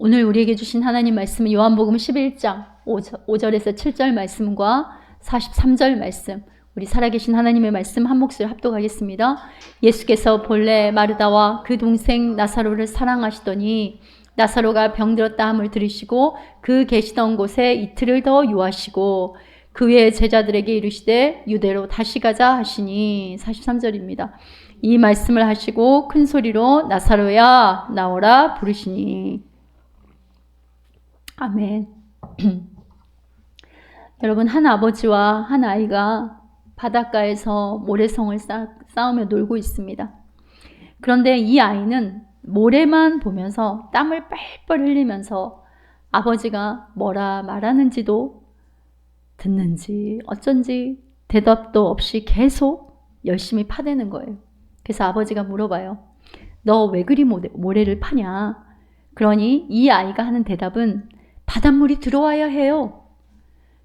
오늘 우리에게 주신 하나님 말씀은 요한복음 11장 5절에서 7절 말씀과 43절 말씀, 우리 살아계신 하나님의 말씀 한 몫을 합독하겠습니다. 예수께서 본래 마르다와 그 동생 나사로를 사랑하시더니 나사로가 병들었다 함을 들으시고 그 계시던 곳에 이틀을 더 유하시고 그 외에 제자들에게 이르시되 유대로 다시 가자 하시니 43절입니다. 이 말씀을 하시고 큰 소리로 나사로야 나오라 부르시니. 아멘. 여러분, 한 아버지와 한 아이가 바닷가에서 모래성을 쌓으며 놀고 있습니다. 그런데 이 아이는 모래만 보면서 땀을 뻘뻘 흘리면서 아버지가 뭐라 말하는지도 듣는지 어쩐지 대답도 없이 계속 열심히 파대는 거예요. 그래서 아버지가 물어봐요. 너 왜 그리 모래를 파냐? 그러니 이 아이가 하는 대답은 바닷물이 들어와야 해요.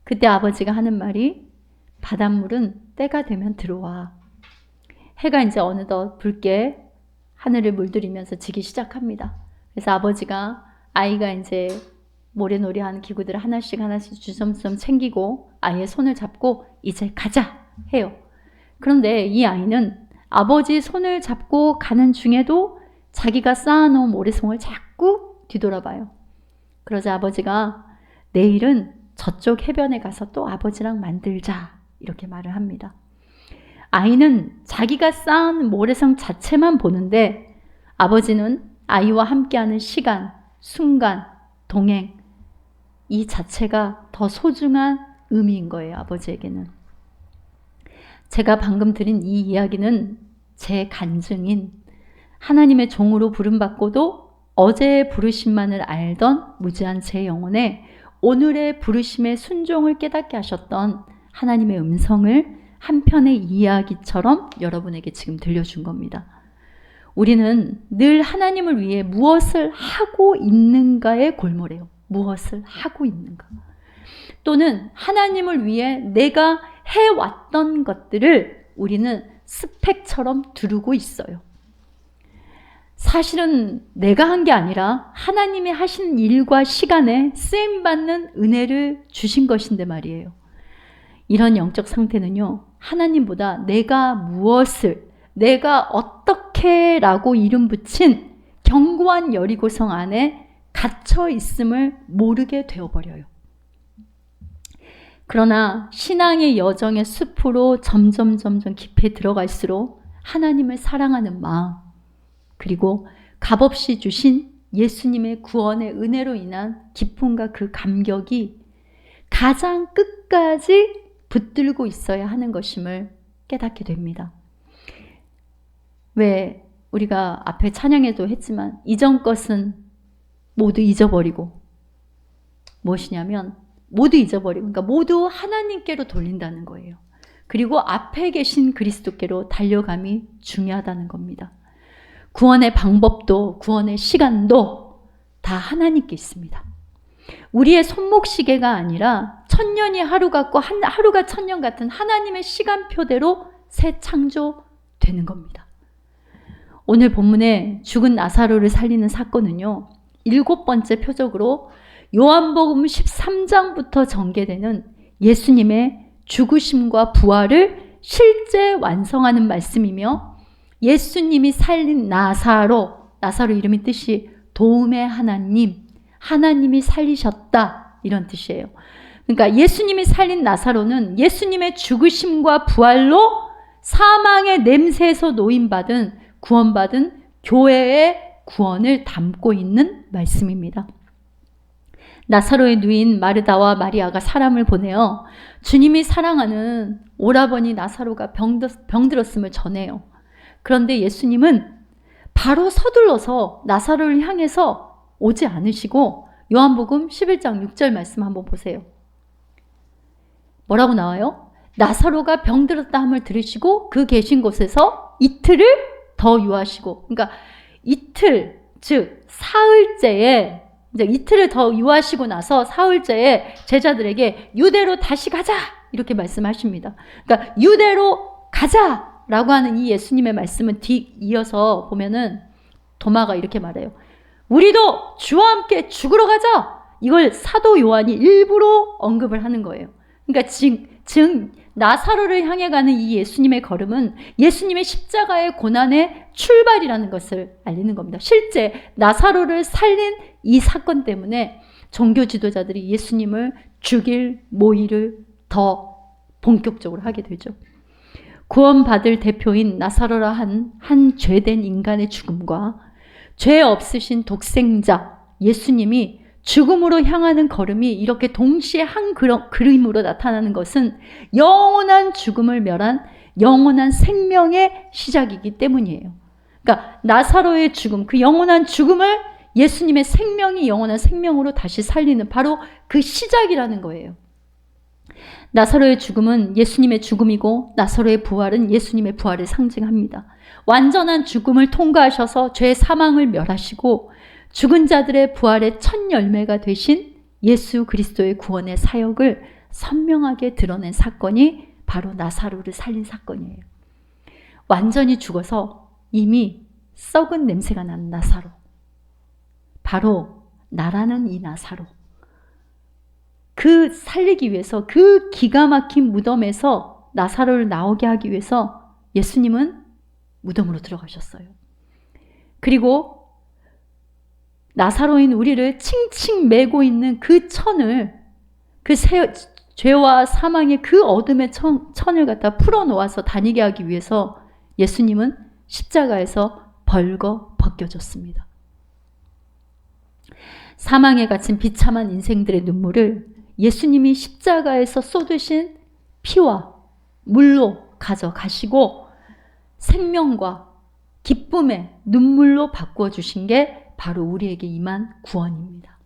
그때 아버지가 하는 말이 바닷물은 때가 되면 들어와. 해가 이제 어느덧 붉게 하늘을 물들이면서 지기 시작합니다. 그래서 아버지가 아이가 이제 모래놀이 하는 기구들을 하나씩 주섬주섬 챙기고 아이의 손을 잡고 이제 가자 해요. 그런데 이 아이는 아버지 손을 잡고 가는 중에도 자기가 쌓아놓은 모래송을 자꾸 뒤돌아봐요. 그러자 아버지가 내일은 저쪽 해변에 가서 또 아버지랑 만들자 이렇게 말을 합니다. 아이는 자기가 쌓은 모래성 자체만 보는데 아버지는 아이와 함께하는 시간, 순간, 동행 이 자체가 더 소중한 의미인 거예요. 아버지에게는. 제가 방금 드린 이 이야기는 제 간증인 하나님의 종으로 부름받고도 어제의 부르심만을 알던 무지한 제 영혼에 오늘의 부르심의 순종을 깨닫게 하셨던 하나님의 음성을 한편의 이야기처럼 여러분에게 지금 들려준 겁니다. 우리는 늘 하나님을 위해 무엇을 하고 있는가에 골몰해요. 무엇을 하고 있는가. 또는 하나님을 위해 내가 해왔던 것들을 우리는 스펙처럼 두르고 있어요. 사실은 내가 한 게 아니라 하나님이 하신 일과 시간에 쓰임받는 은혜를 주신 것인데 말이에요. 이런 영적 상태는요, 하나님보다 내가 무엇을, 내가 어떻게 라고 이름 붙인 견고한 여리고성 안에 갇혀 있음을 모르게 되어버려요. 그러나 신앙의 여정의 숲으로 점점 깊이 들어갈수록 하나님을 사랑하는 마음, 그리고 값없이 주신 예수님의 구원의 은혜로 인한 기쁨과 그 감격이 가장 끝까지 붙들고 있어야 하는 것임을 깨닫게 됩니다. 왜 우리가 앞에 찬양에도 했지만 이전 것은 모두 잊어버리고 무엇이냐면 모두 잊어버리고 그러니까 모두 하나님께로 돌린다는 거예요. 그리고 앞에 계신 그리스도께로 달려감이 중요하다는 겁니다. 구원의 방법도 구원의 시간도 다 하나님께 있습니다. 우리의 손목시계가 아니라 천년이 하루 같고 하루가 천년 같은 하나님의 시간표대로 새 창조되는 겁니다. 오늘 본문에 죽은 나사로를 살리는 사건은요, 7번째 표적으로 요한복음 13장부터 전개되는 예수님의 죽으심과 부활을 실제 완성하는 말씀이며 예수님이 살린 나사로 이름의 뜻이 도움의 하나님, 하나님이 살리셨다 이런 뜻이에요. 그러니까 예수님이 살린 나사로는 예수님의 죽으심과 부활로 사망의 냄새에서 노임받은 구원받은 교회의 구원을 담고 있는 말씀입니다. 나사로의 누인 마르다와 마리아가 사람을 보내어 주님이 사랑하는 오라버니 나사로가 병들었음을 전해요. 그런데 예수님은 바로 서둘러서 나사로를 향해서 오지 않으시고 요한복음 11장 6절 말씀 한번 보세요. 뭐라고 나와요? 나사로가 병들었다 함을 들으시고 그 계신 곳에서 이틀을 더 유하시고, 그러니까 이틀, 즉 사흘째에 이제 이틀을 더 유하시고 나서 사흘째에 제자들에게 유대로 다시 가자 이렇게 말씀하십니다. 그러니까 유대로 가자라고 하는 이 예수님의 말씀은 뒤이어서 보면은 도마가 이렇게 말해요. 우리도 주와 함께 죽으러 가자. 이걸 사도 요한이 일부러 언급을 하는 거예요. 그러니까 즉 나사로를 향해 가는 이 예수님의 걸음은 예수님의 십자가의 고난의 출발이라는 것을 알리는 겁니다. 실제 나사로를 살린 이 사건 때문에 종교 지도자들이 예수님을 죽일 모의를 더 본격적으로 하게 되죠. 구원받을 대표인 나사로라 한 죄된 인간의 죽음과 죄 없으신 독생자 예수님이 죽음으로 향하는 걸음이 이렇게 동시에 한 그림으로 나타나는 것은 영원한 죽음을 멸한 영원한 생명의 시작이기 때문이에요. 그러니까 나사로의 죽음, 그 영원한 죽음을 예수님의 생명이 영원한 생명으로 다시 살리는 바로 그 시작이라는 거예요. 나사로의 죽음은 예수님의 죽음이고 나사로의 부활은 예수님의 부활을 상징합니다. 완전한 죽음을 통과하셔서 죄 사망을 멸하시고 죽은 자들의 부활의 첫 열매가 되신 예수 그리스도의 구원의 사역을 선명하게 드러낸 사건이 바로 나사로를 살린 사건이에요. 완전히 죽어서 이미 썩은 냄새가 난 나사로. 바로 나라는 이 나사로. 그 살리기 위해서 그 기가 막힌 무덤에서 나사로를 나오게 하기 위해서 예수님은 무덤으로 들어가셨어요. 그리고 나사로인 우리를 칭칭 매고 있는 그 천을, 그 죄와 사망의 그 어둠의 천을 갖다 풀어놓아서 다니게 하기 위해서 예수님은 십자가에서 벌거 벗겨졌습니다. 사망에 갇힌 비참한 인생들의 눈물을 예수님이 십자가에서 쏟으신 피와 물로 가져가시고 생명과 기쁨의 눈물로 바꾸어 주신 게 바로 우리에게 임한 구원입니다.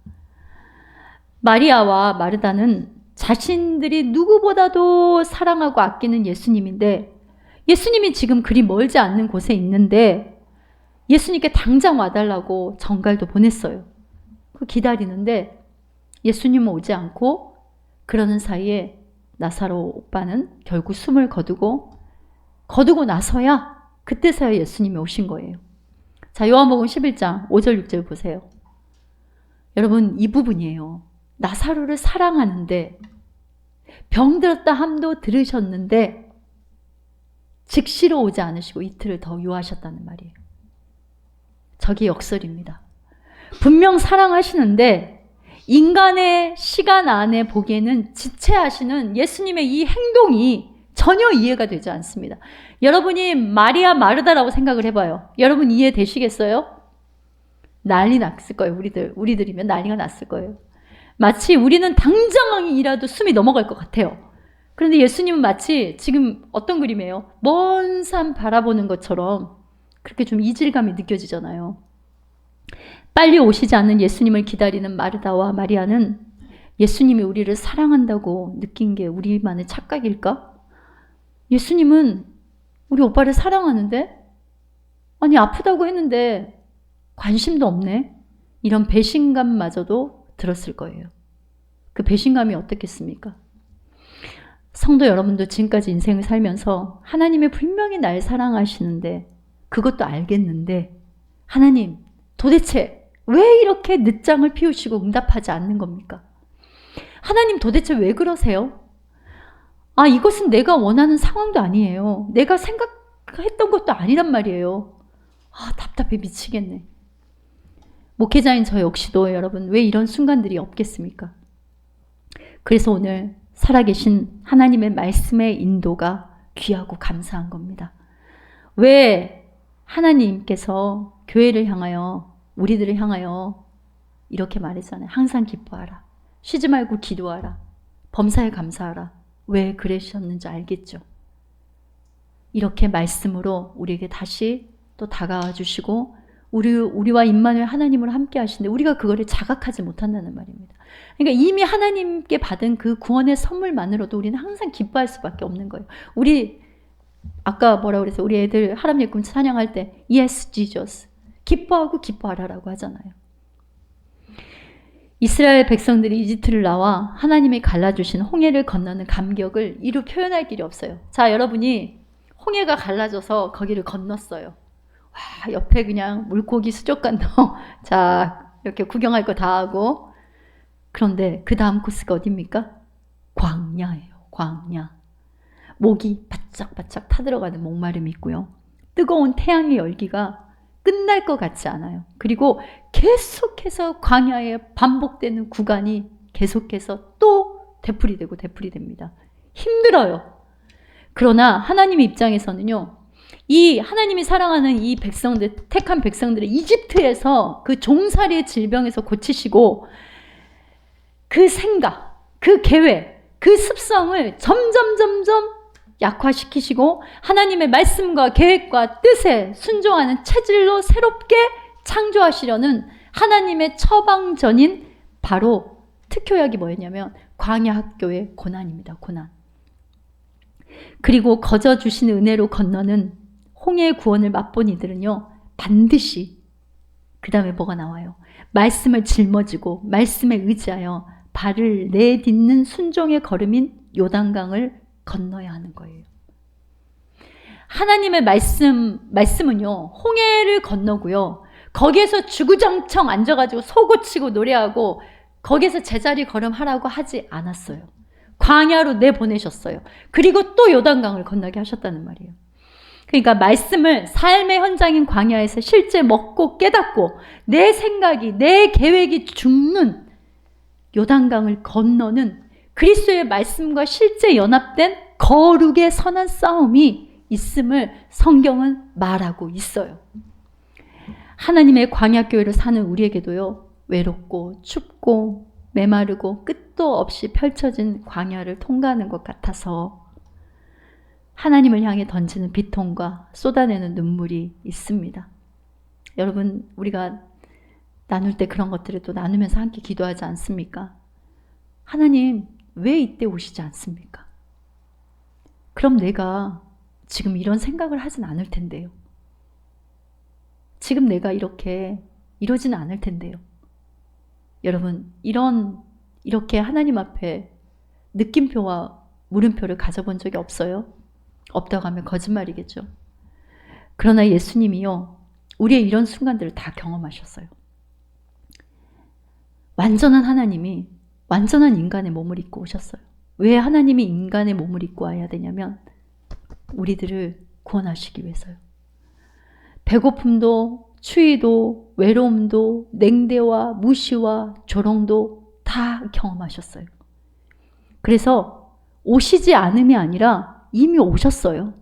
마리아와 마르다는 자신들이 누구보다도 사랑하고 아끼는 예수님인데 예수님이 지금 그리 멀지 않는 곳에 있는데 예수님께 당장 와달라고 전갈도 보냈어요. 기다리는데 예수님은 오지 않고 그러는 사이에 나사로 오빠는 결국 숨을 거두고 나서야 그때서야 예수님이 오신 거예요. 자, 요한복음 11장 5절 6절 보세요. 여러분 이 부분이에요. 나사로를 사랑하는데 병들었다 함도 들으셨는데 즉시로 오지 않으시고 이틀을 더 유하셨다는 말이에요. 저게 역설입니다. 분명 사랑하시는데 인간의 시간 안에 보기에는 지체하시는 예수님의 이 행동이 전혀 이해가 되지 않습니다. 여러분이 마리아 마르다라고 생각을 해봐요. 여러분 이해되시겠어요? 난리 났을 거예요. 우리들이면 난리가 났을 거예요. 마치 우리는 당장이라도 숨이 넘어갈 것 같아요. 그런데 예수님은 마치 지금 어떤 그림이에요? 먼 산 바라보는 것처럼 그렇게 좀 이질감이 느껴지잖아요. 빨리 오시지 않는 예수님을 기다리는 마르다와 마리아는 예수님이 우리를 사랑한다고 느낀 게 우리만의 착각일까? 예수님은 우리 오빠를 사랑하는데? 아니 아프다고 했는데 관심도 없네? 이런 배신감마저도 들었을 거예요. 그 배신감이 어떻겠습니까? 성도 여러분도 지금까지 인생을 살면서 하나님이 분명히 날 사랑하시는데 그것도 알겠는데 하나님 도대체 왜 이렇게 늦장을 피우시고 응답하지 않는 겁니까? 하나님 도대체 왜 그러세요? 아, 이것은 내가 원하는 상황도 아니에요. 내가 생각했던 것도 아니란 말이에요. 아, 답답해 미치겠네. 목회자인 저 역시도 여러분 왜 이런 순간들이 없겠습니까? 그래서 오늘 살아계신 하나님의 말씀의 인도가 귀하고 감사한 겁니다. 왜 하나님께서 교회를 향하여 우리들을 향하여 이렇게 말했잖아요. 항상 기뻐하라. 쉬지 말고 기도하라. 범사에 감사하라. 왜 그러셨는지 알겠죠? 이렇게 말씀으로 우리에게 다시 또 다가와 주시고 우리와 임마누엘 하나님을 함께 하시는데 우리가 그거를 자각하지 못한다는 말입니다. 그러니까 이미 하나님께 받은 그 구원의 선물만으로도 우리는 항상 기뻐할 수밖에 없는 거예요. 우리 아까 뭐라고 그랬어요? 우리 애들 하나님 꿈 찬양할 때 Yes, Jesus. 기뻐하고 기뻐하라라고 하잖아요. 이스라엘 백성들이 이집트를 나와 하나님이 갈라주신 홍해를 건너는 감격을 이루 표현할 길이 없어요. 자, 여러분이 홍해가 갈라져서 거기를 건넜어요. 와, 옆에 그냥 물고기 수족관도 자 이렇게 구경할 거 다 하고. 그런데 그 다음 코스가 어디입니까? 광야예요. 광야. 목이 바짝바짝 타들어가는 목마름이 있고요. 뜨거운 태양의 열기가 끝날 것 같지 않아요. 그리고 계속해서 광야에 반복되는 구간이 계속해서 또 되풀이되고 되풀이됩니다. 힘들어요. 그러나 하나님의 입장에서는요, 이 하나님이 사랑하는 이 백성들, 택한 백성들을 이집트에서 그 종살이의 질병에서 고치시고 그 생각, 그 계획, 그 습성을 점점 약화시키시고 하나님의 말씀과 계획과 뜻에 순종하는 체질로 새롭게 창조하시려는 하나님의 처방전인 바로 특효약이 뭐였냐면 광야 학교의 고난입니다. 고난. 그리고 거저 주신 은혜로 건너는 홍해의 구원을 맛본 이들은요, 반드시 그 다음에 뭐가 나와요? 말씀을 짊어지고 말씀에 의지하여 발을 내딛는 순종의 걸음인 요단강을 건너야 하는 거예요. 하나님의 말씀은요, 홍해를 건너고요, 거기에서 주구장창 앉아가지고 소고치고 노래하고 거기에서 제자리 걸음하라고 하지 않았어요. 광야로 내보내셨어요. 그리고 또 요단강을 건너게 하셨다는 말이에요. 그러니까 말씀을 삶의 현장인 광야에서 실제 먹고 깨닫고 내 생각이, 내 계획이 죽는 요단강을 건너는 그리스도의 말씀과 실제 연합된 거룩의 선한 싸움이 있음을 성경은 말하고 있어요. 하나님의 광야교회를 사는 우리에게도요, 외롭고 춥고 메마르고 끝도 없이 펼쳐진 광야를 통과하는 것 같아서 하나님을 향해 던지는 비통과 쏟아내는 눈물이 있습니다. 여러분, 우리가 나눌 때 그런 것들을 또 나누면서 함께 기도하지 않습니까? 하나님, 왜 이때 오시지 않습니까? 그럼 내가 지금 이런 생각을 하진 않을 텐데요. 지금 내가 이러지는 않을 텐데요. 여러분, 이렇게 하나님 앞에 느낌표와 물음표를 가져본 적이 없어요? 없다고 하면 거짓말이겠죠. 그러나 예수님이요, 우리의 이런 순간들을 다 경험하셨어요. 완전한 하나님이 완전한 인간의 몸을 입고 오셨어요. 왜 하나님이 인간의 몸을 입고 와야 되냐면 우리들을 구원하시기 위해서요. 배고픔도 추위도 외로움도 냉대와 무시와 조롱도 다 경험하셨어요. 그래서 오시지 않음이 아니라 이미 오셨어요.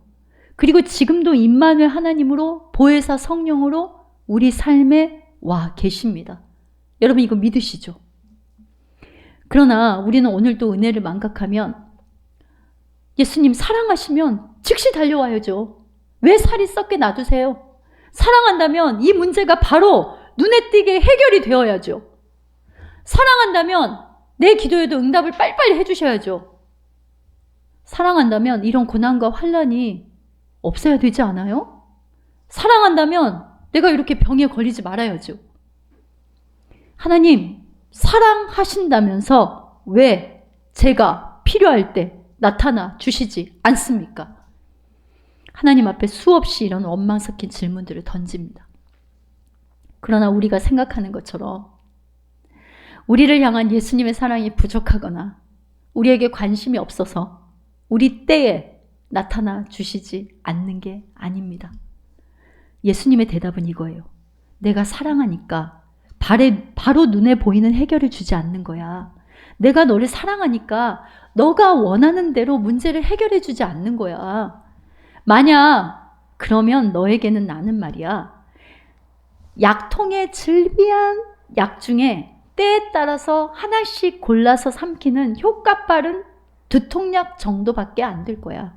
그리고 지금도 임마누엘 하나님으로 보혜사 성령으로 우리 삶에 와 계십니다. 여러분, 이거 믿으시죠? 그러나 우리는 오늘도 은혜를 망각하면 예수님 사랑하시면 즉시 달려와야죠. 왜 살이 썩게 놔두세요? 사랑한다면 이 문제가 바로 눈에 띄게 해결이 되어야죠. 사랑한다면 내 기도에도 응답을 빨리빨리 해주셔야죠. 사랑한다면 이런 고난과 환난이 없어야 되지 않아요? 사랑한다면 내가 이렇게 병에 걸리지 말아야죠. 하나님, 사랑하신다면서 왜 제가 필요할 때 나타나 주시지 않습니까? 하나님 앞에 수없이 이런 원망 섞인 질문들을 던집니다. 그러나 우리가 생각하는 것처럼 우리를 향한 예수님의 사랑이 부족하거나 우리에게 관심이 없어서 우리 때에 나타나 주시지 않는 게 아닙니다. 예수님의 대답은 이거예요. 내가 사랑하니까 바로 눈에 보이는 해결을 주지 않는 거야. 내가 너를 사랑하니까 너가 원하는 대로 문제를 해결해 주지 않는 거야. 만약 그러면 너에게는 나는 말이야, 약통의 즐비한 약 중에 때에 따라서 하나씩 골라서 삼키는 효과 빠른 두통약 정도밖에 안 될 거야.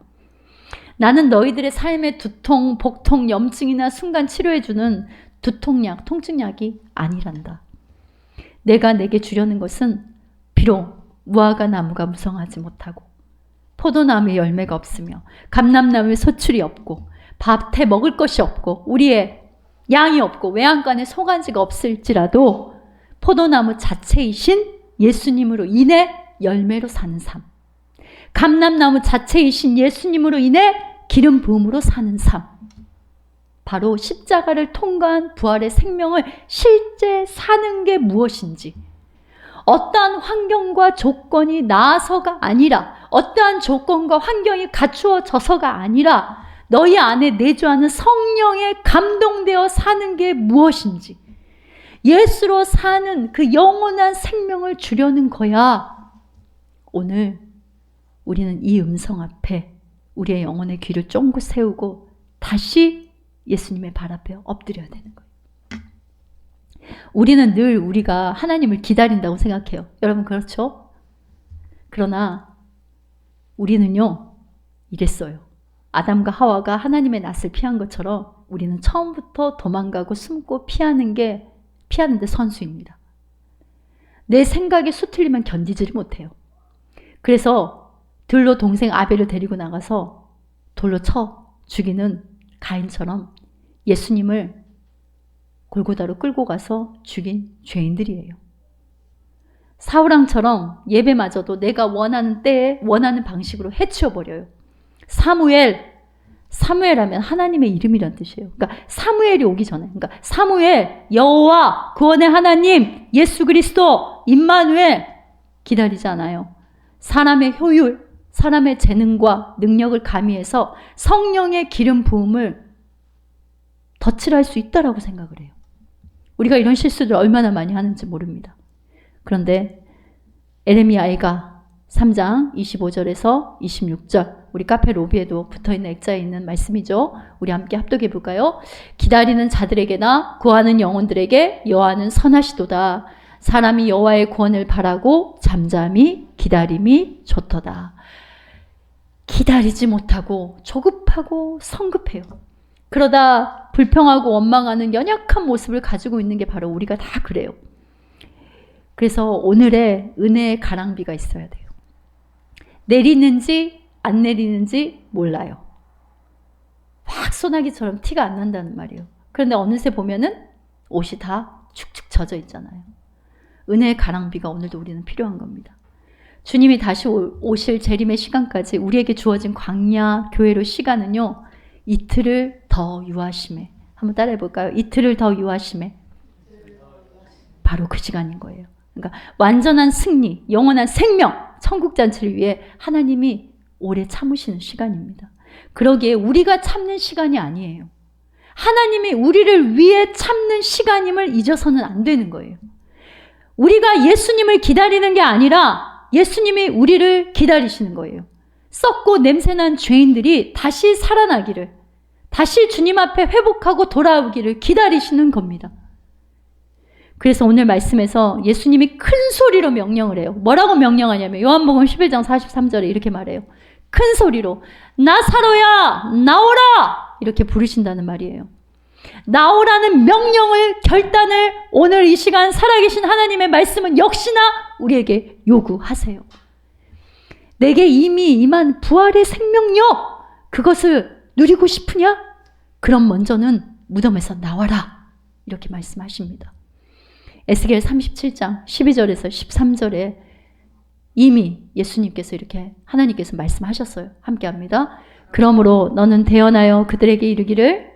나는 너희들의 삶의 두통, 복통, 염증이나 순간 치료해주는 두통약, 통증약이 아니란다. 내가 내게 주려는 것은 비록 무화과 나무가 무성하지 못하고 포도나무에 열매가 없으며 감람나무에 소출이 없고 밭에 먹을 것이 없고 우리의 양이 없고 외양간에 소간지가 없을지라도 포도나무 자체이신 예수님으로 인해 열매로 사는 삶, 감람나무 자체이신 예수님으로 인해 기름 부음으로 사는 삶, 바로 십자가를 통과한 부활의 생명을 실제 사는 게 무엇인지, 어떠한 환경과 조건이 나아서가 아니라, 어떠한 조건과 환경이 갖추어져서가 아니라 너희 안에 내주하는 성령에 감동되어 사는 게 무엇인지, 예수로 사는 그 영원한 생명을 주려는 거야. 오늘 우리는 이 음성 앞에 우리의 영혼의 귀를 쫑긋 세우고 다시 예수님의 발 앞에 엎드려야 되는 거예요. 우리는 늘 우리가 하나님을 기다린다고 생각해요. 여러분 그렇죠? 그러나 우리는요 이랬어요. 아담과 하와가 하나님의 낯을 피한 것처럼 우리는 처음부터 도망가고 숨고 피하는데 선수입니다. 내 생각에 수틀리면 견디지를 못해요. 그래서 들로 동생 아벨을 데리고 나가서 돌로 쳐 죽이는 가인처럼 예수님을 골고다로 끌고 가서 죽인 죄인들이에요. 사울왕처럼 예배마저도 내가 원하는 때에 원하는 방식으로 해치워버려요. 사무엘 하면 하나님의 이름이란 뜻이에요. 그러니까 사무엘이 오기 전에, 그러니까 사무엘, 여호와, 구원의 하나님, 예수 그리스도, 임마누엘 기다리지 않아요. 사람의 효율, 사람의 재능과 능력을 가미해서 성령의 기름 부음을 덧칠할 수 있다라고 생각을 해요. 우리가 이런 실수를 얼마나 많이 하는지 모릅니다. 그런데 에레미야가 3장 25절에서 26절, 우리 카페 로비에도 붙어있는 액자에 있는 말씀이죠. 우리 함께 합독해 볼까요? 기다리는 자들에게나 구하는 영혼들에게 여호와는 선하시도다. 사람이 여호와의 구원을 바라고 잠잠히 기다림이 좋도다. 기다리지 못하고 조급하고 성급해요. 그러다 불평하고 원망하는 연약한 모습을 가지고 있는 게 바로 우리가 다 그래요. 그래서 오늘의 은혜의 가랑비가 있어야 돼요. 내리는지 안 내리는지 몰라요. 확 소나기처럼 티가 안 난다는 말이에요. 그런데 어느새 보면은 옷이 다 축축 젖어 있잖아요. 은혜의 가랑비가 오늘도 우리는 필요한 겁니다. 주님이 다시 오실 재림의 시간까지 우리에게 주어진 광야 교회로 시간은요, 이틀을 더 유하심에. 한번 따라해 볼까요? 이틀을 더 유하심에. 바로 그 시간인 거예요. 그러니까 완전한 승리, 영원한 생명, 천국잔치를 위해 하나님이 오래 참으시는 시간입니다. 그러기에 우리가 참는 시간이 아니에요. 하나님이 우리를 위해 참는 시간임을 잊어서는 안 되는 거예요. 우리가 예수님을 기다리는 게 아니라 예수님이 우리를 기다리시는 거예요. 썩고 냄새난 죄인들이 다시 살아나기를, 다시 주님 앞에 회복하고 돌아오기를 기다리시는 겁니다. 그래서 오늘 말씀에서 예수님이 큰 소리로 명령을 해요. 뭐라고 명령하냐면 요한복음 11장 43절에 이렇게 말해요. 큰 소리로 나사로야 나오라 이렇게 부르신다는 말이에요. 나오라는 명령을, 결단을 오늘 이 시간 살아계신 하나님의 말씀은 역시나 우리에게 요구하세요. 내게 이미 임한 부활의 생명력, 그것을 누리고 싶으냐? 그럼 먼저는 무덤에서 나와라 이렇게 말씀하십니다. 에스겔 37장 12절에서 13절에 이미 예수님께서 이렇게 하나님께서 말씀하셨어요. 함께 합니다. 그러므로 너는 대언하여 그들에게 이르기를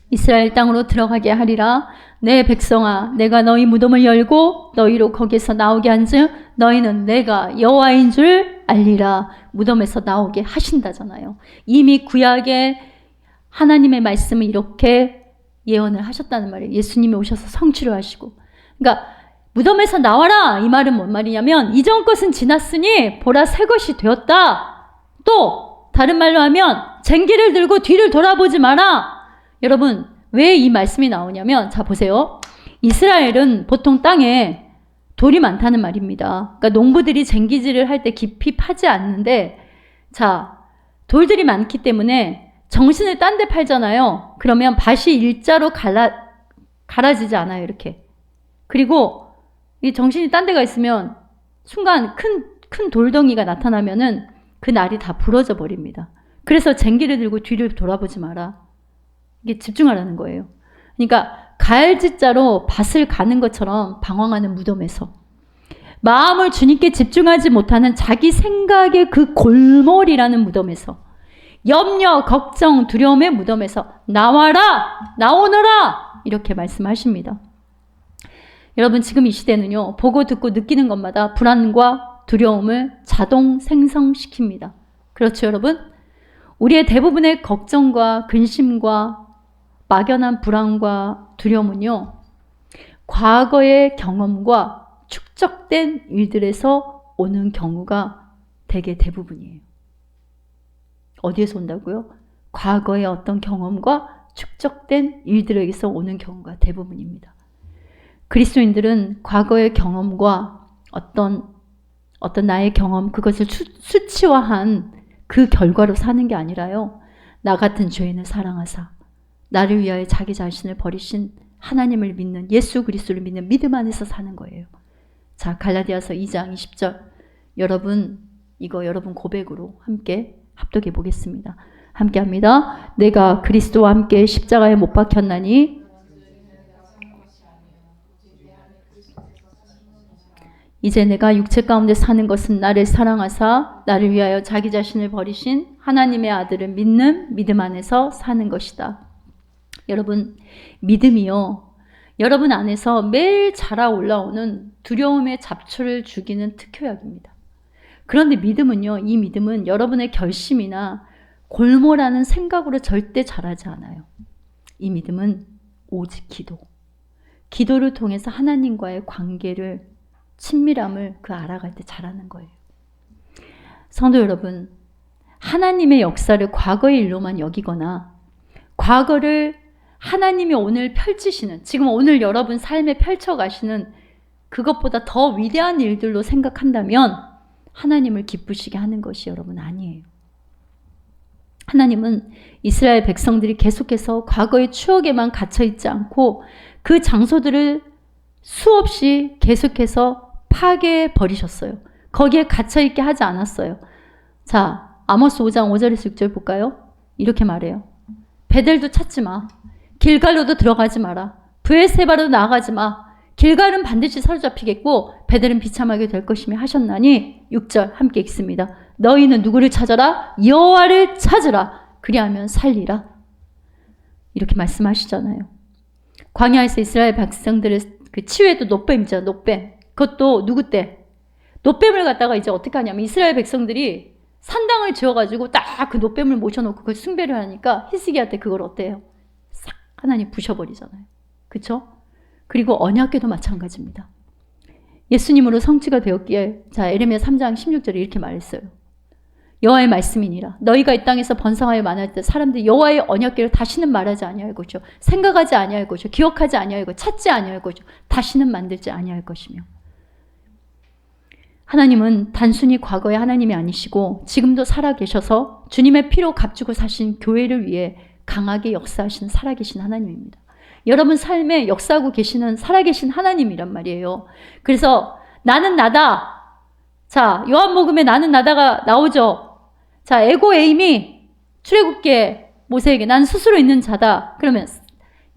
이스라엘 땅으로 들어가게 하리라. 내 백성아, 내가 너희 무덤을 열고 너희로 거기서 나오게 한즉 너희는 내가 여호와인 줄 알리라. 무덤에서 나오게 하신다잖아요. 이미 구약에 하나님의 말씀을 이렇게 예언을 하셨다는 말이에요. 예수님이 오셔서 성취를 하시고. 그러니까 무덤에서 나와라 이 말은 뭔 말이냐면 이전 것은 지났으니 보라 새 것이 되었다. 또 다른 말로 하면 쟁기를 들고 뒤를 돌아보지 마라. 여러분 왜 이 말씀이 나오냐면, 자 보세요. 이스라엘은 보통 땅에 돌이 많다는 말입니다. 그러니까 농부들이 쟁기질을 할 때 깊이 파지 않는데, 자 돌들이 많기 때문에 정신을 딴 데 팔잖아요. 그러면 밭이 일자로 갈아지지 않아요. 이렇게. 그리고 이 정신이 딴 데가 있으면 순간 큰 돌덩이가 나타나면은 그 날이 다 부러져 버립니다. 그래서 쟁기를 들고 뒤를 돌아보지 마라. 이게 집중하라는 거예요. 그러니까 가을짓자로 밭을 가는 것처럼 방황하는 무덤에서 마음을 주님께 집중하지 못하는 자기 생각의 그 골몰이라는 무덤에서, 염려, 걱정, 두려움의 무덤에서 나와라! 나오너라! 이렇게 말씀하십니다. 여러분, 지금 이 시대는요, 보고 듣고 느끼는 것마다 불안과 두려움을 자동 생성시킵니다. 그렇죠, 여러분? 우리의 대부분의 걱정과 근심과 막연한 불안과 두려움은요, 과거의 경험과 축적된 일들에서 오는 경우가 되게 대부분이에요. 어디에서 온다고요? 과거의 어떤 경험과 축적된 일들에게서 오는 경우가 대부분입니다. 그리스도인들은 과거의 경험과 어떤 나의 경험, 그것을 수치화한 그 결과로 사는 게 아니라요, 나 같은 죄인을 사랑하사 나를 위하여 자기 자신을 버리신 하나님을 믿는, 예수 그리스도를 믿는 믿음 안에서 사는 거예요. 자, 갈라디아서 2장 20절, 여러분 이거 여러분 고백으로 함께 합독해 보겠습니다. 함께 합니다. 내가 그리스도와 함께 십자가에 못 박혔나니 이제 내가 육체 가운데 사는 것은 나를 사랑하사 나를 위하여 자기 자신을 버리신 하나님의 아들을 믿는 믿음 안에서 사는 것이다. 여러분, 믿음이요, 여러분 안에서 매일 자라 올라오는 두려움의 잡초를 죽이는 특효약입니다. 그런데 믿음은요, 이 믿음은 여러분의 결심이나 골몰하는 생각으로 절대 자라지 않아요. 이 믿음은 오직 기도를 통해서 하나님과의 관계를, 친밀함을 알아갈 때 자라는 거예요. 성도 여러분, 하나님의 역사를 과거의 일로만 여기거나 과거를 하나님이 오늘 펼치시는, 지금 오늘 여러분 삶에 펼쳐가시는 그것보다 더 위대한 일들로 생각한다면 하나님을 기쁘시게 하는 것이 여러분 아니에요. 하나님은 이스라엘 백성들이 계속해서 과거의 추억에만 갇혀있지 않고 그 장소들을 수없이 계속해서 파괴해 버리셨어요. 거기에 갇혀있게 하지 않았어요. 자, 아모스 5장 5절에서 6절 볼까요? 이렇게 말해요. 베델도 찾지 마. 길갈로도 들어가지 마라. 브에세바로 나아가지 마. 길갈은 반드시 사로잡히겠고 베델은 비참하게 될 것이며 하셨나니 6절 함께 읽습니다. 너희는 누구를 찾아라? 여호와를 찾으라. 그리하면 살리라. 이렇게 말씀하시잖아요. 광야에서 이스라엘 백성들을 그 치유했던 노뱀이잖아, 노뱀. 그것도 누구 때? 노뱀을 갖다가 이제 어떻게 하냐면 이스라엘 백성들이 산당을 지어가지고 딱 그 노뱀을 모셔놓고 그걸 숭배를 하니까 히스기야 때 그걸 어때요? 싹 하나님 부셔버리잖아요. 그쵸? 그리고 언약궤도 마찬가지입니다. 예수님으로 성취가 되었기에, 자, 에레미야 3장 16절에 이렇게 말했어요. 여호와의 말씀이니라. 너희가 이 땅에서 번성하여 많을 때 사람들이 여호와의 언약궤를 다시는 말하지 아니할 것이요, 생각하지 아니할 것이요, 기억하지 아니할 것, 찾지 아니할 것이요, 다시는 만들지 아니할 것이며. 하나님은 단순히 과거의 하나님이 아니시고 지금도 살아계셔서 주님의 피로 값주고 사신 교회를 위해 강하게 역사하시는 살아계신 하나님입니다. 여러분 삶에 역사하고 계시는 살아계신 하나님이란 말이에요. 그래서 나는 나다. 자, 요한복음에 나는 나다가 나오죠. 자, 에고 에임이 출애굽기에 모세에게 나는 스스로 있는 자다. 그러면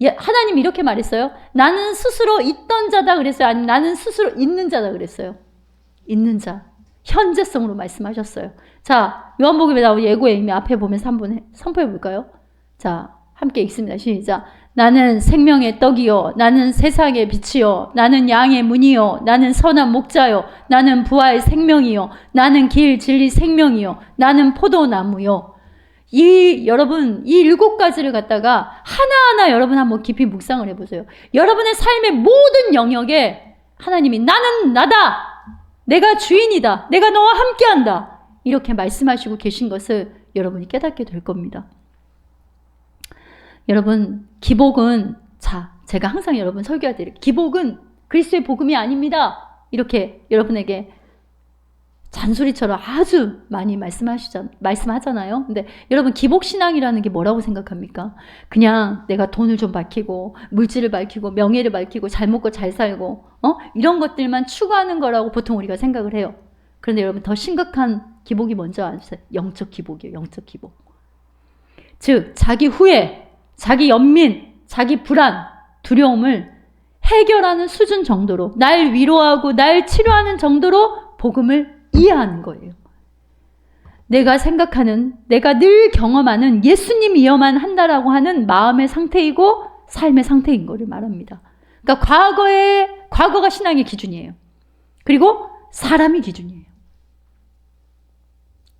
하나님이 이렇게 말했어요. 나는 스스로 있던 자다 그랬어요? 아니면 나는 스스로 있는 자다 그랬어요? 있는 자. 현재성으로 말씀하셨어요. 자, 요한복음에 나오는 에고 에임이 앞에 보면서 한번 선포해 볼까요? 자, 함께 읽습니다. 시작. 나는 생명의 떡이요, 나는 세상의 빛이요, 나는 양의 문이요, 나는 선한 목자요, 나는 부활 생명이요, 나는 길 진리 생명이요, 나는 포도나무요. 여러분 이 7가지를 갖다가 하나하나 여러분 한번 깊이 묵상을 해보세요. 여러분의 삶의 모든 영역에 하나님이 나는 나다, 내가 주인이다, 내가 너와 함께한다, 이렇게 말씀하시고 계신 것을 여러분이 깨닫게 될 겁니다. 여러분, 기복은, 자, 제가 항상 여러분 설교할 때 기복은 그리스도의 복음이 아닙니다, 이렇게 여러분에게 잔소리처럼 아주 많이 말씀하잖아요. 근데 여러분, 기복신앙이라는 게 뭐라고 생각합니까? 그냥 내가 돈을 좀 밝히고 물질을 밝히고 명예를 밝히고 잘 먹고 잘 살고 이런 것들만 추구하는 거라고 보통 우리가 생각을 해요. 그런데 여러분, 더 심각한 기복이 뭔지 아세요? 영적 기복이에요. 영적 기복. 즉 자기 후회, 자기 연민, 자기 불안, 두려움을 해결하는 수준 정도로, 날 위로하고 날 치료하는 정도로 복음을 이해하는 거예요. 내가 생각하는, 내가 늘 경험하는 예수님이어만 한다라고 하는 마음의 상태이고 삶의 상태인 거를 말합니다. 그러니까 과거가 신앙의 기준이에요. 그리고 사람이 기준이에요.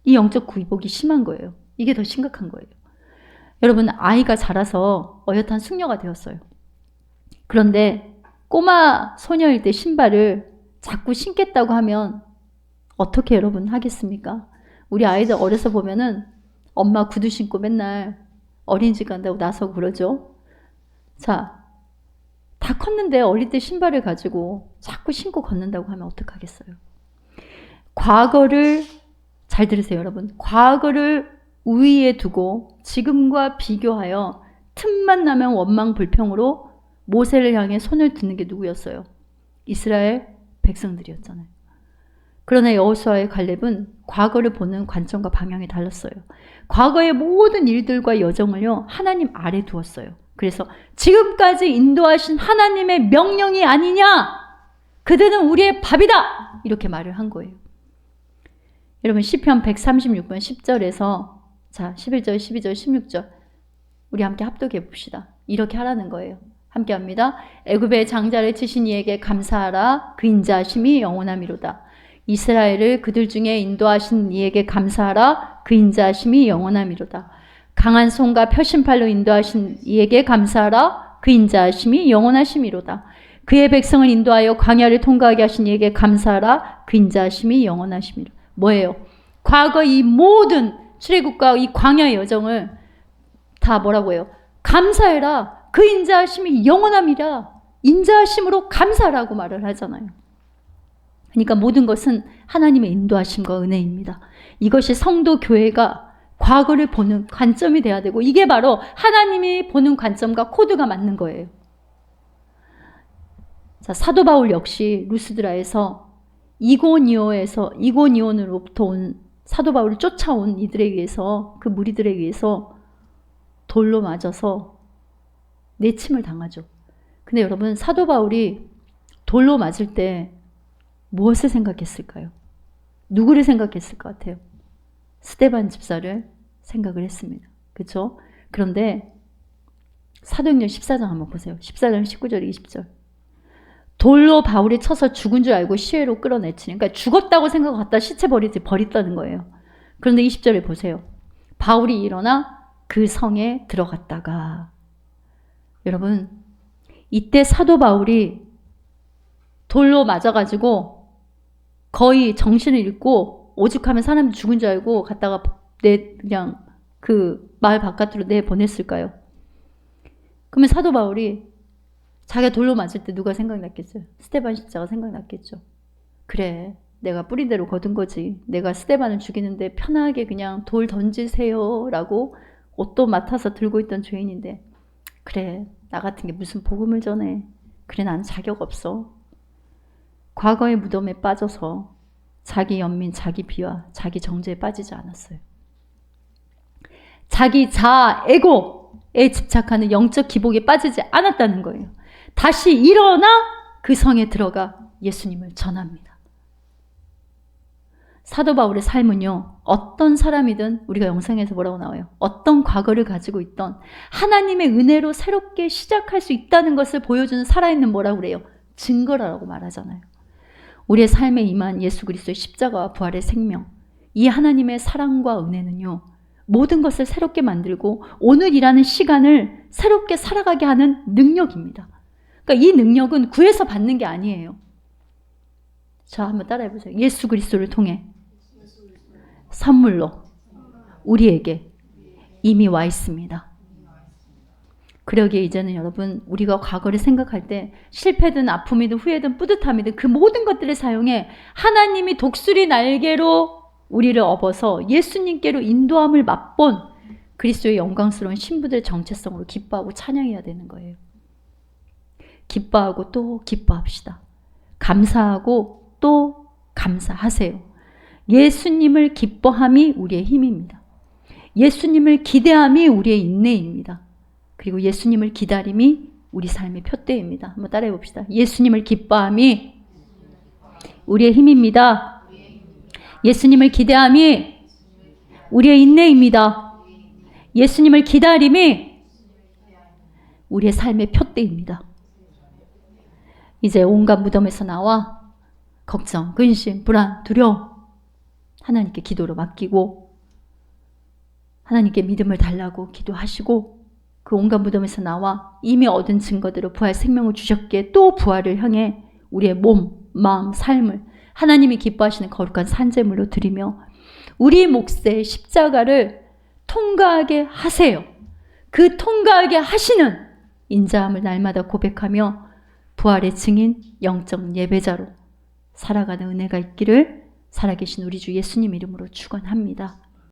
이 영적 굴복이 심한 거예요. 이게 더 심각한 거예요. 여러분, 아이가 자라서 어엿한 숙녀가 되었어요. 그런데 꼬마 소녀일 때 신발을 자꾸 신겠다고 하면 어떻게 여러분 하겠습니까? 우리 아이들 어려서 보면은 엄마 구두 신고 맨날 어린이집 간다고 나서고 그러죠. 자, 다 컸는데 어릴 때 신발을 가지고 자꾸 신고 걷는다고 하면 어떡하겠어요? 과거를, 잘 들으세요 여러분, 과거를 우위에 두고 지금과 비교하여 틈만 나면 원망불평으로 모세를 향해 손을 드는 게 누구였어요? 이스라엘 백성들이었잖아요. 그러나 여호수아의 갈렙은 과거를 보는 관점과 방향이 달랐어요. 과거의 모든 일들과 여정을요, 하나님 아래 두었어요. 그래서 지금까지 인도하신 하나님의 명령이 아니냐? 그들은 우리의 밥이다! 이렇게 말을 한 거예요. 여러분, 시편 136편 10절에서 자, 11절, 12절, 16절 우리 함께 합독해 봅시다. 이렇게 하라는 거예요. 함께 합니다. 애굽의 장자를 치신 이에게 감사하라. 그 인자하심이 영원함이로다. 이스라엘을 그들 중에 인도하신 이에게 감사하라. 그 인자하심이 영원함이로다. 강한 손과 표심팔로 인도하신 이에게 감사하라. 그 인자하심이 영원하심이로다. 그의 백성을 인도하여 광야를 통과하게 하신 이에게 감사하라. 그 인자하심이 영원하심이로다. 뭐예요? 과거 이 모든 출애굽과 이 광야의 여정을 다 뭐라고 해요? 감사해라. 그 인자하심이 영원함이라. 인자하심으로 감사라고 말을 하잖아요. 그러니까 모든 것은 하나님의 인도하심과 은혜입니다. 이것이 성도 교회가 과거를 보는 관점이 돼야 되고, 이게 바로 하나님이 보는 관점과 코드가 맞는 거예요. 자, 사도 바울 역시 루스드라에서 이고니온으로부터 온 사도 바울을 쫓아온 이들에 의해서, 그 무리들에 의해서 돌로 맞아서 내침을 당하죠. 근데 여러분, 사도 바울이 돌로 맞을 때 무엇을 생각했을까요? 누구를 생각했을 것 같아요? 스데반 집사를 생각을 했습니다. 그렇죠? 그런데 사도행전 14장 한번 보세요. 14장 19절 20절. 돌로 바울이 쳐서 죽은 줄 알고 시외로 끌어내치니, 그러니까 죽었다고 생각하고 갖다 시체 버렸다는 거예요. 그런데 20절에 보세요. 바울이 일어나 그 성에 들어갔다가, 여러분, 이때 사도 바울이 돌로 맞아가지고 거의 정신을 잃고 오죽하면 사람이 죽은 줄 알고 갔다가 그냥 그 마을 바깥으로 내보냈을까요? 그러면 사도 바울이 자기가 돌로 맞을 때 누가 생각났겠어요? 스데반 십자가 생각났겠죠. 그래, 내가 뿌리대로 거둔 거지. 내가 스데반을 죽이는데 편하게 그냥 돌 던지세요 라고 옷도 맡아서 들고 있던 죄인인데, 그래, 나 같은 게 무슨 복음을 전해. 그래, 나는 자격 없어. 과거의 무덤에 빠져서 자기 연민, 자기 비하, 자기 정죄에 빠지지 않았어요. 자기 자아, 에고에 집착하는 영적 기복에 빠지지 않았다는 거예요. 다시 일어나 그 성에 들어가 예수님을 전합니다. 사도 바울의 삶은요, 어떤 사람이든, 우리가 영상에서 뭐라고 나와요? 어떤 과거를 가지고 있던 하나님의 은혜로 새롭게 시작할 수 있다는 것을 보여주는 살아있는 뭐라고 그래요? 증거라고 말하잖아요. 우리의 삶에 임한 예수 그리스도의 십자가와 부활의 생명, 이 하나님의 사랑과 은혜는요, 모든 것을 새롭게 만들고 오늘이라는 시간을 새롭게 살아가게 하는 능력입니다. 그러니까 이 능력은 구해서 받는 게 아니에요. 자, 한번 따라해보세요. 예수 그리스도를 통해 선물로 우리에게 이미 와 있습니다. 그러기에 이제는 여러분, 우리가 과거를 생각할 때 실패든 아픔이든 후회든 뿌듯함이든 그 모든 것들을 사용해 하나님이 독수리 날개로 우리를 업어서 예수님께로 인도함을 맛본 그리스도의 영광스러운 신부들의 정체성으로 기뻐하고 찬양해야 되는 거예요. 기뻐하고 또 기뻐합시다. 감사하고 또 감사하세요. 예수님을 기뻐함이 우리의 힘입니다. 예수님을 기대함이 우리의 인내입니다. 그리고 예수님을 기다림이 우리 삶의 표대입니다. 한번 따라해 봅시다. 예수님을 기뻐함이 우리의 힘입니다. 예수님을 기대함이 우리의 인내입니다. 예수님을 기다림이 우리의 삶의 표대입니다. 이제 온갖 무덤에서 나와 걱정, 근심, 불안, 두려움 하나님께 기도로 맡기고 하나님께 믿음을 달라고 기도하시고 그 온갖 무덤에서 나와 이미 얻은 증거대로 부활 생명을 주셨기에 또 부활을 향해 우리의 몸, 마음, 삶을 하나님이 기뻐하시는 거룩한 산제물로 드리며 우리 몫의 십자가를 통과하게 하세요. 그 통과하게 하시는 인자함을 날마다 고백하며 부활의 증인, 영적 예배자로 살아가는 은혜가 있기를 살아계신 우리 주 예수님 이름으로 축원합니다.